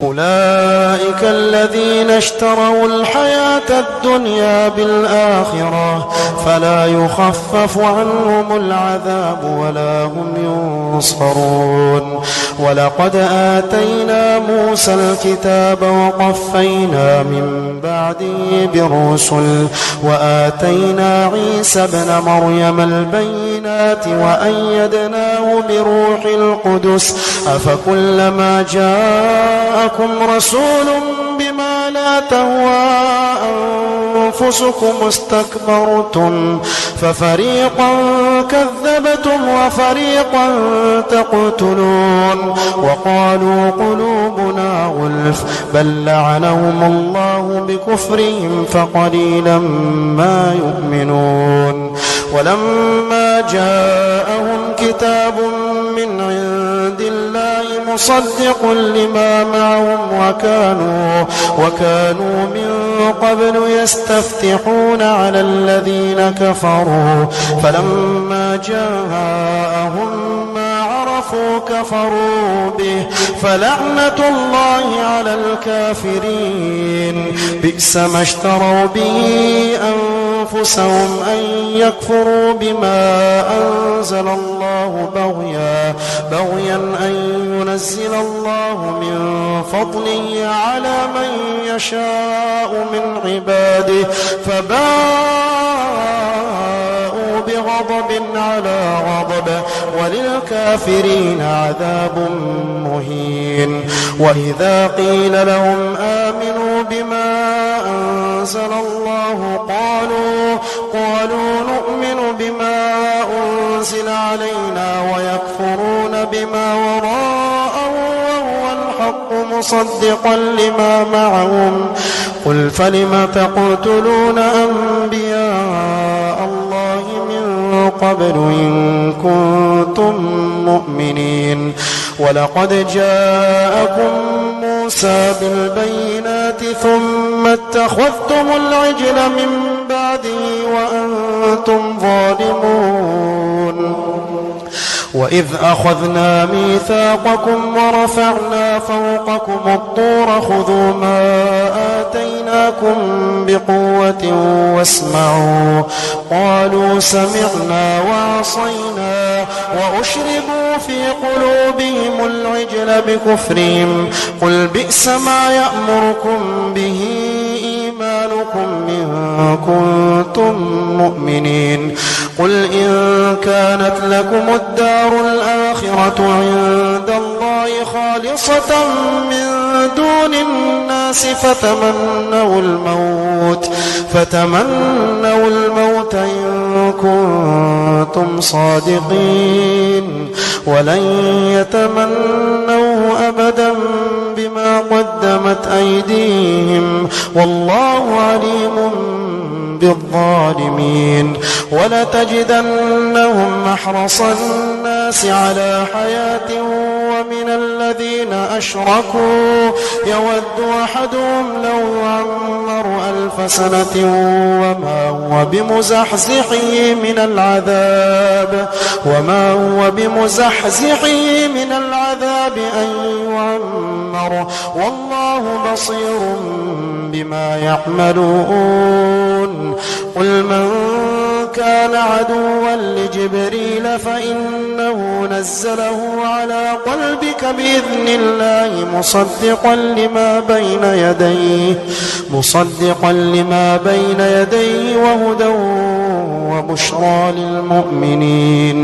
أولئك الذين اشتروا الحياة الدنيا بالآخرة فلا يخفف عنهم العذاب ولا هم ينصرون. ولقد آتينا موسى الكتاب وقفينا من بعده بالرسل وآتينا عيسى ابن مريم البينات وأيدناه بروح القدس أفكلما جاءكم رسول بما لا تهوى أنفسكم استكبرتم ففريقا كذبتم وفريقا تقتلون وقالوا قلوبنا غلف بل لعنهم الله بكفرهم فقليلا ما يؤمنون. ولما جاءهم كتاب من عند الله مصدق لما معهم وكانوا من قبل يستفتحون على الذين كفروا فلما جاءهم ما عرفوا كفروا به فلعنة الله على الكافرين. بئس ما اشتروا به أنفسهم أن يكفروا بما أنزل الله بغيا أن ينزل الله من فضله على من يشاء من عباده فباءوا بغضب على غضب وللكافرين عذاب مهين. وإذا قيل لهم آمنوا بما أنزل الله قالوا نؤمن بما أنزل علينا ويكفرون بما وراءه وهو الحق مصدقا لما معهم. قل فلم تقتلون أنبياء الله من قبل إن كنتم مؤمنين. ولقد جاءكم موسى بالبينات ثم اتخذتم العجل من بعده وأنتم ظالمون. وإذ أخذنا ميثاقكم ورفعنا فوقكم الطور خذوا ما آتيناكم بقوة واسمعوا قالوا سمعنا وعصينا وأشربوا في قلوبهم العجل بكفرهم. قل بئس ما يأمركم به إيمانكم إن كنتم مؤمنين. قل إن كانت لكم الدار الآخرة عند الله خالصة من دون الناس فتمنوا الموت إن كنتم صادقين ولن يتمنوه أبدا بما قدمت أيديهم والله عليم بالظالمين. ولتجدنهم أحرص الناس على حياة ومن الذين أشركوا يود أحدهم لو يعمر 1000 سنة وما هو بمزحزحه من العذاب أن يعمر والله بصير بما يعملون. قل من كان عدوا لجبريل فإنه نزله على قلبك بإذن الله مصدقا لما بين يديه وهدى وبشرى للمؤمنين.